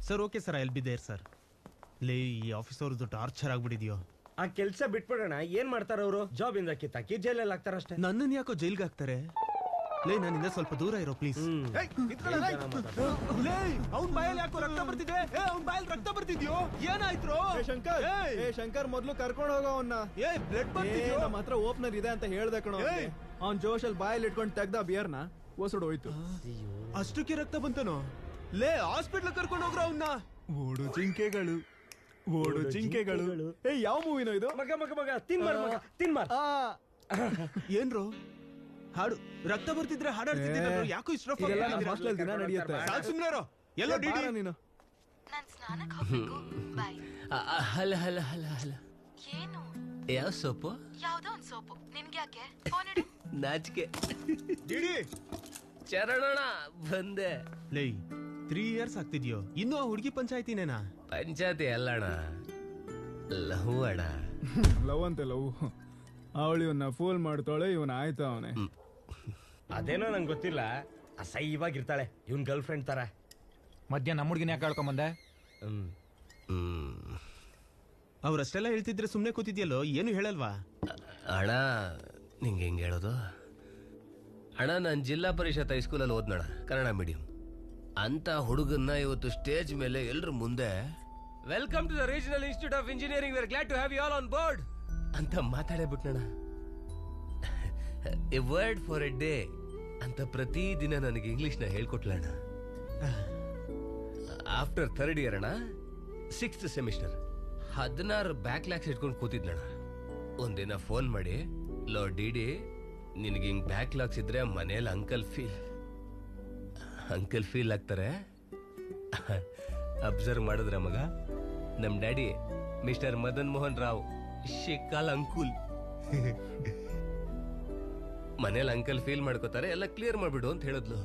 Sir okay sir I'll be there sir. ಲೇ ಈ office ಅವ್ರದ್ದು ಟಾರ್ಚರ್ ಆಗ್ಬಿಟ್ಟಿದ್ಯೋ. ಆ ಕೆಲ್ಸ ಬಿಟ್ಬಿಡೋಣ. ಏನ್ ಮಾಡ್ತಾರ ಅವರು? ಜಾಬ್ ಇಂದ ಕಿತ್ತಾಕಿ ಜೈಲಲ್ಲಿ ಹಾಕ್ತಾರಷ್ಟೇ. ನನ್ನನ್ನು ಯಾಕೋ ಜೈಲ್ಗೆ ಹಾಕ್ತಾರೆ? ಲೇ ನನ್ನಿಂದ ಸ್ವಲ್ಪ ದೂರ ಇರೋ ಪ್ಲೀಸ್. ಅವ್ನ್ ಬಾಯಲ್ಲಿ ಯಾಕೋ ರಕ್ತ ಬರ್ತಿದೆ? ಅವ್ನ್ ಬಾಯಲ್ಲಿ ರಕ್ತ ಬರ್ತಿದ್ಯೋ? ಏನಾಯ್ತು? ಶಂಕರ್ ಮೊದ್ಲು ಕರ್ಕೊಂಡು ಹೋಗೋ ಅವನ್ನ. ಬ್ಲಡ್ ಬರ್ತಿದ್ಯೋ? ನಮ್ಮ ಹತ್ರ ಓಪನರ್ ಇದೆ ಅಂತ ಹೇಳ್ದೆ ಕಣೋ. ಅವ್ನ್ ಜೋಶಲ್ಲಿ ಬಾಯಲ್ಲಿ ಇಟ್ಕೊಂಡು ತೆಗ್ದ ಬಿಯರ್ನ ಓಸಡ್ ಹೋಯ್ತು. ಅಷ್ಟಕ್ಕೆ ರಕ್ತ ಬಂತನೋ? ಲೇ ಹಾಸ್ಪಿಟ್ಲ್ ಕರ್ಕೊಂಡು ಹೋಗ್ರ ಅವನ್ನ. ಓಡು ಜಿಂಕೆಗಳು, ಓಡು ಜಿಂಕೆಗಳು. ಯಾವ ಮೂವಿನೋ ಇದು? ಮಗ ಮಗ ಮಗ ತಿನ್ಮಾರ್ ಮಗ ತಿನ್ಮಾರ್. ಏನ್ರೋ ಹಾಡು? ರಕ್ತ ಬರ್ತಿದ್ರೆ ಹಾಡಾಡ್ತಿದ್ದೀರ ಯಾಕೋ ಇಷ್ಟ? ಹಾಸ್ಟೆಲ್ ದಿನ ನಡೆಯುತ್ತೆ. ಸುಮ್ನೆರೋ. ಎಲ್ಲೋ ಡಿಡಿ ನೀನು. ನಾನ್ ಸ್ನಾನಕ್ಕೆ ಹೋಗ್ಬೇಕು. ಬಾಯ್. ಹಲ ಹಲ ಹಲ ಹಲ. ಏನು? ಯಾವ ಸೋಪು? ಯಾವ್ದೋ ಒಂದ್ ಸೋಪು. ನಿನ್ಗೆ ಯಾಕೆ ಫೋನ್ ಇಡು. ನಾಚಿಕೆ. ಡಿಡಿ ಚರಣಣ ಬಂದೆ. ಲೇ 3 years ಆಗ್ತಿದ್ಯೋ ಇನ್ನೂ ಆ ಹುಡುಗಿ ಪಂಚಾಯತಿನೇನಾ? ಪಂಚಾಯತಿ ಅಲ್ಲಣ್ಣ, ಲವ್ ಅಣ್ಣ. ಲವ್ ಅಂತೆ ಲವ್. ಅವಳು ಇವನ್ನ ಫೂಲ್ ಮಾಡ್ತಾಳೆ, ಇವನ್ ಆಯ್ತಾ ಅವನೇ. ಅದೇನೋ ನಂಗೆ ಗೊತ್ತಿಲ್ಲ. ಅಸಹ್ಯವಾಗಿರ್ತಾಳೆ ಇವನ್ ಗರ್ಲ್ ಫ್ರೆಂಡ್ ತರ. ಮಧ್ಯಾಹ್ನ ನಮ್ಮ ಹುಡುಗಿನ ಯಾಕೆ ಕಳ್ಕೊಂಬಂದೆ? ಅವ್ರಷ್ಟೆಲ್ಲ ಹೇಳ್ತಿದ್ರೆ ಸುಮ್ನೆ ಕೂತಿದ್ಯಲ್ಲೋ, ಏನು ಹೇಳಲ್ವಾ? ಅಣ್ಣ ನಿಂಗೆ ಹೆಂಗೆ ಹೇಳೋದು ಅಣ್ಣ, ನಾನು ಜಿಲ್ಲಾ ಪರಿಷತ್ ಹೈಸ್ಕೂಲಲ್ಲಿ ಓದ್ನಣ, ಕನ್ನಡ ಮೀಡಿಯಂ. ಅಂತ ಹುಡುಗನ್ನ ಇವತ್ತು ಸ್ಟೇಜ್ ಮೇಲೆ ಎಲ್ರ ಮುಂದೆ welcome to the regional institute of engineering, we are glad to have you all on board ಅಂತ ಮಾತಾಡೇ ಬಿಟ್ನಣ. A word for a day ಅಂತ ಪ್ರತಿದಿನ ನನಗೆ ಇಂಗ್ಲಿಷ್ನ ಹೇಳ್ಕೊಟ್ಲಣ್ಣ. ಆಫ್ಟರ್ 3rd year ಅಣ್ಣ, 6th semester 16 ಬ್ಯಾಕ್ಲಾಗ್ಸ್ ಇಟ್ಕೊಂಡು ಕೂತಿದ್ನಣ್ಣ. ಒಂದಿನ ಫೋನ್ ಮಾಡಿ, ಲೋ ಡಿಡಿ ನಿನಗೆ ಹಿಂಗ್ ಬ್ಯಾಕ್ಲಾಗ್ಸ್ ಇದ್ರೆ ಮನೇಲಿ ಅಂಕಲ್ ಫೀಲ್ ಆಗ್ತಾರೆ. ಅಬ್ಸರ್ವ್ ಮಾಡಿದ್ರ ಮಗ, ನಮ್ ಡ್ಯಾಡಿ ಮಿಸ್ಟರ್ ಮದನ್ ಮೋಹನ್ ರಾವ್ ಶಿಕಾಲ್ ಅಂಕುಲ್. ಮನೇಲಿ ಅಂಕಲ್ ಫೀಲ್ ಮಾಡ್ಕೋತಾರೆ, ಎಲ್ಲ ಕ್ಲಿಯರ್ ಮಾಡ್ಬಿಡು ಅಂತ ಹೇಳಿದ್ಲು.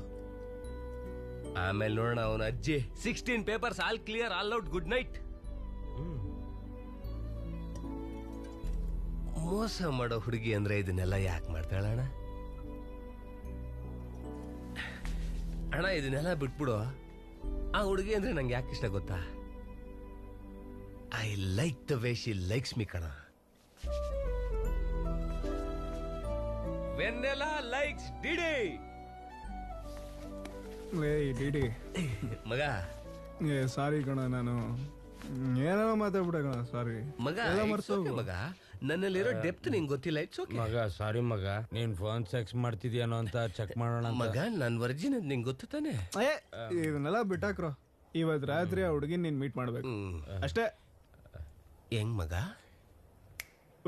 ಆಮೇಲೆ ನೋಡೋಣ ಅವನ ಅಜ್ಜಿ 16 papers all clear, all out, good night. ಮೋಸ ಮಾಡೋ ಹುಡುಗಿ ಅಂದ್ರೆ ಇದನ್ನೆಲ್ಲ ಯಾಕೆ ಮಾಡ್ತಾಳಣ್ಣ? ಅಣ್ಣ ಇದನ್ನೆಲ್ಲ ಬಿಟ್ಬಿಡು. ಆ ಹುಡುಗಿ ಅಂದ್ರೆ ನಂಗೆ ಯಾಕೆ ಇಷ್ಟ ಗೊತ್ತಾ? I like the way she likes me ಕಣ. Vennela likes DD. ಡಿಡಿ ಮಗ ಸಾರಿ ಕಣ, ನಾನು ಏನೋ ಮಾತಾಡ್ಬಿಡ ಕಣ, ಸಾರಿ ಮಗ. ಮಗ ನನ್ನಲ್ಲಿರೋ ಡೆಪ್ತ್ ನಿಂಗೆ ಗೊತ್ತಿಲ್ಲ. ಇಟ್ಸ್ ಓಕೆ ಮಗ. ಸಾರಿ ಮಗ, ನೀನ್ ಫೋನ್ ಸೆಕ್ಸ್ ಮಾಡ್ತಿದ್ಯಾನೋ ಅಂತ ಚೆಕ್ ಮಾಡೋಣ. ಮಗ ನನ್ ವರ್ಜಿನ್ ಅದ್ ನಿಂಗೆ ಗೊತ್ತು ತಾನೆ? ಇದನ್ನೆಲ್ಲ ಬಿಟ್ಟಾಕ್ರೋ. ಇವತ್ ರಾತ್ರಿ ಆ ಹುಡುಗಿನ ನೀನ್ ಮೀಟ್ ಮಾಡ್ಬೇಕು ಅಷ್ಟೇ. ಹೆಂಗ್ ಮಗ?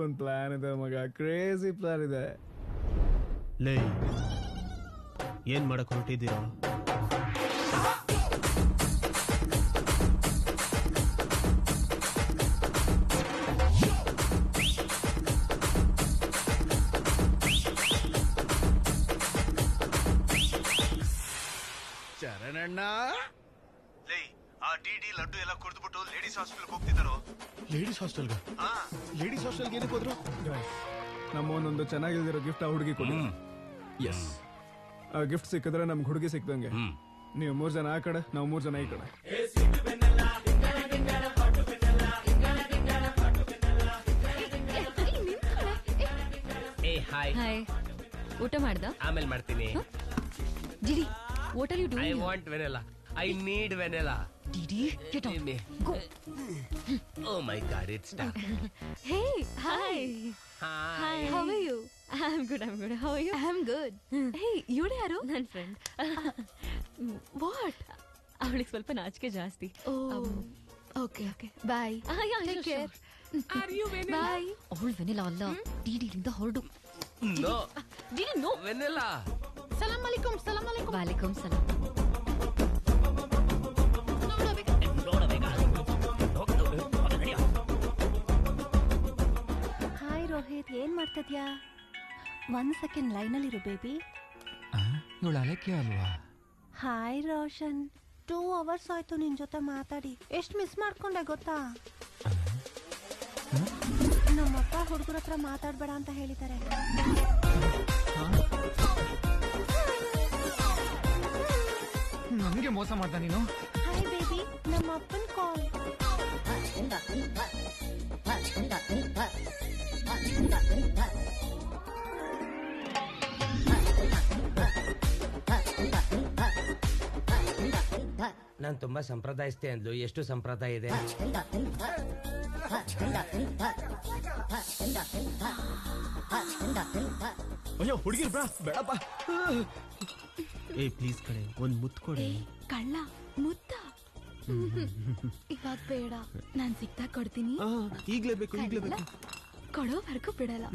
ಒಂದ್ ಪ್ಲಾನ್ ಇದೆ ಮಗ, ಕ್ರೇಜಿ ಪ್ಲಾನ್ ಇದೆ. ಲೇ ಏನ್ ಮಾಡಕ್ ಹೊರಟಿದ್ದೀರೋ? ಚರಣಣ್ಣ, ಲೇ ಆ ಡಿಡಿ ಲಡ್ಡು ಎಲ್ಲ ಕುಡಿದ್ಬಿಟ್ಟು ಲೇಡೀಸ್ ಹಾಸ್ಟೆಲ್ ಹೋಗ್ತಿದ್ದಾರೋ? ಲೇಡೀಸ್ ಹಾಸ್ಟೆಲ್ಗೆ? ಲೇಡೀಸ್ ಹಾಸ್ಟೆಲ್ಗೆ ಏನಕ್ಕೆ ಹೋದ್ರು? ನಮ್ಮೊಂದೊಂದು ಚೆನ್ನಾಗಿಲ್ದಿರೋ ಗಿಫ್ಟ್ ಆ ಹುಡುಗಿ ಕೊಡಿ. ಎಸ್, ಆ ಗಿಫ್ಟ್ ಸಿಕ್ಕಿದ್ರೆ ನಮ್ಗೆ ಹುಡುಗಿ ಸಿಕ್ದಂಗೆ. ನೀವು 3 ಜನ ಆ ಕಡೆ, ನಾವು 3 ಜನ ಈ ಕಡೆ. ಹಾಯ್. ಊಟ ಮಾಡ್ದ? ಆಮೇಲೆ ಮಾಡ್ತೀನಿ. DD, what are you doing? I want vanilla. I need vanilla. Didi, get out. Go. Oh my God, it's stuck. Hey, hi. Hi. How are you? I'm good. How are you? I'm good. Hey, ಇವಳು ಯಾರು? ನನ್ನ friend. What? ಅವಳಿಗೆ ಸ್ವಲ್ಪ ನಾಚಿಕೆ ಜಾಸ್ತಿ. Okay bye. Take care. Are you vanilla? Bye. ಅವಳು vanilla ಅಲ್ಲ, ಡಿಡಿಲಿಂದ ಹೊರಡು. No. ಡಿಡಿ ನೋ. Vanilla. ಸಲಾಮ್ ಅಲೈಕುಂ. ವಾಲೇಕುಂ ಸಲಾಮ್. ಹಾಯ್ ರೋಹಿತ್, ಏನ್ ಮಾಡ್ತಿದ್ಯಾ? 1 second ಲೈನಲ್ಲಿರು ಬೇಬಿ. ಇವಳು ಅಲಕ್ಕೆ ಅಲ್ವಾ? ಹಾಯ್ ರೋಷನ್, 2 hours ಆಯ್ತು ನಿನ್ ಜೊತೆ ಮಾತಾಡಿ. ಎಷ್ಟು ಮಿಸ್ ಮಾಡ್ಕೊಂಡೆ ಗೊತ್ತಾ? ನಮ್ಮಪ್ಪ ಹುಡುಗರ ಹತ್ರ ಮಾತಾಡ್ಬೇಡ ಅಂತ ಹೇಳಿದ್ದಾರೆ. ನನ್ಗೆ ಮೋಸ ಮಾಡ್ದ ನೀನು. ಹಾಯ್ ಬೇಬಿ, ನಮ್ಮ ಅಪ್ಪನ ಕಾಲ್. ನಾನ್ ತುಂಬಾ ಸಂಪ್ರದಾಯಿಸ್ತೆ ಅಂದ್ಲು. ಎಷ್ಟು ಸಂಪ್ರದಾಯ ಇದೆ? ಅಯ್ಯೋ ಹುಡುಗಿ ಬೇಡಪ್ಪ. ಏ ಪ್ಲೀಸ್ ಕಡೆ ಒಂದ್ ಮುತ್ತು ಕೊಡಿ. ಕಳ್ಳ ಮುತ್ತ ಇವಾಗ ಬೇಡ, ನಾನ್ ಸಿಕ್ತಾ ಕೊಡ್ತೀನಿ. ಈಗ್ಲೇ ಬೇಕು, ಈಗ್ಲೇ ಬೇಕು. ಕೊಡೋವರೆಗೂ ಬಿಡಲ್ಲ.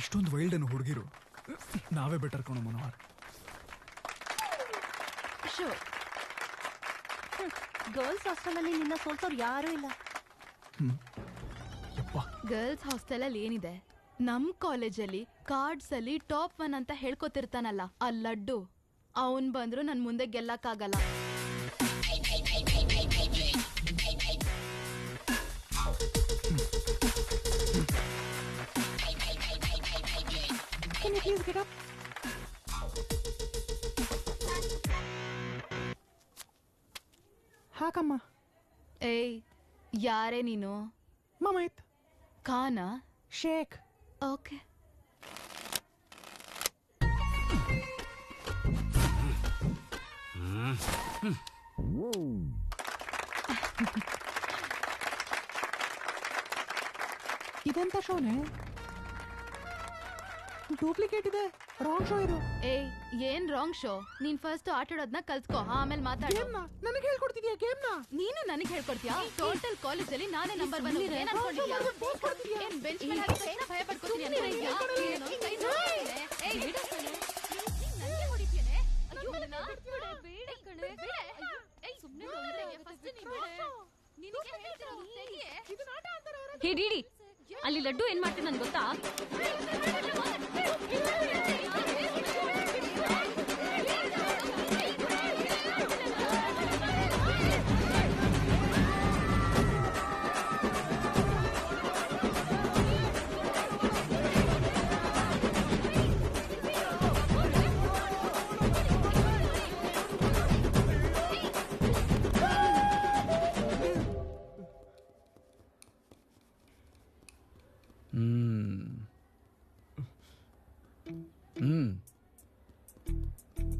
ಇಷ್ಟೊಂದು ವೈಲ್ಡ್ ಅನ್ನು ಹುಡುಗಿರು, ನಾವೇ ಬೆಟರ್ ಕಣೋ ಮನೋಹರ್. ಗರ್ಲ್ಸ್ ಹಾಸ್ಟೆಲಲ್ಲಿ ನಿನ್ನ ಸೋಲ್ಸೋರು ಯಾರೂ ಇಲ್ಲ. ಗರ್ಲ್ಸ್ ಹಾಸ್ಟೆಲ್ ಅಲ್ಲಿ ಏನಿದೆ? ನಮ್ ಕಾಲೇಜಲ್ಲಿ ಕಾರ್ಡ್ಸ್ ಅಲ್ಲಿ ಟಾಪ್ 1 ಅಂತ ಹೇಳ್ಕೊತಿರ್ತಾನಲ್ಲ ಆ ಲಡ್ಡು, ಅವನ್ ಬಂದ್ರು ನನ್ ಮುಂದೆ ಗೆಲ್ಲಕ್ಕಾಗಲ್ಲ. Can you please get up? ಹಾಕಮ್ಮ. ಏಯ್, ಯಾರೇ ನೀನು? ಮಮೈತ್ ಖಾನ? ಶೇಖ್. ಓಕೆ. ಇದೆಂತ ಶೋನೆ? ಡೂಪ್ಲಿಕೇಟ್ ಇದೆ, ರಾಂಗ್ ಶೋ ಇದು. ಏಯ್, ಏನ್ ರಾಂಗ್ ಶೋ? ನೀನ್ ಫಸ್ಟ್ ಆಟಾಡೋದ್ನ ಕಲ್ತ್ಕೋ, ಆಮೇಲೆ ಮಾತಾಡು. ನನಗೆ ಹೇಳ್ಕೊಡ್ತಿದ್ಯಾ ಗೇಮ್ನ? ನೀನು ನನಗೆ ಹೇಳ್ಕೊಡ್ತೀಯಾ? ಟೋಟಲ್ ಕಾಲೇಜಲ್ಲಿ ನಾನೇ ನಂಬರ್ 1. ಏನ್ ಅನ್ಕೊಂಡಿದ್ಯಾ? ಏನ್ ಬೆಂಚ್ ಮೇಲೆ ಹಾಕಿ ತಕ್ಷಣ ಭಯ ಪಡ್ಕೊತೀನಿ ಅನ್ಕೊಂಡಿದ್ಯಾ? ಏನೋ ಕೈ ನೋಡ್ತಿದ್ದೇನೆ. ಏಯ್, ಬಿಡು ಕಣೆ. ನೀನ್ ನಂಗೆ ಹೊಡಿತೀಯನೆ? ಅಯ್ಯೋ, ಬೇಡ ಕಣೆ, ಬೇಡ. ಏಯ್, ಸುಮ್ನೆ ನೋಡ್ರೆ ಫಸ್ಟ್ ನೀನು ನಿನಗೆ ಹೇಳ್ತಿರೋದು ತೆಗಿಯೇ. ಹೇ ಡಿಡಿ, ಅಲ್ಲಿ ಲಡ್ಡು ಏನ್ ಮಾಡ್ತೀನಿ ನನ್ ಗೊತ್ತಾ?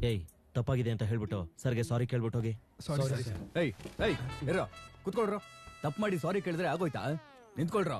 ಏಯ್ ತಪ್ಪಾಗಿದೆ ಅಂತ ಹೇಳ್ಬಿಟ್ಟು ಸರ್ಗೆ ಸಾರಿ ಕೇಳ್ಬಿಟ್ಟು ಹೋಗಿ. ಸಾರಿ. ಏಯ್ ಏಯ್ ಇರೋ ಕುತ್ಕೊಳ್ರೋ. ತಪ್ಪು ಮಾಡಿ ಸಾರಿ ಕೇಳಿದ್ರೆ ಆಗೋಯ್ತಾ? ನಿಂತ್ಕೊಳ್ರೋ.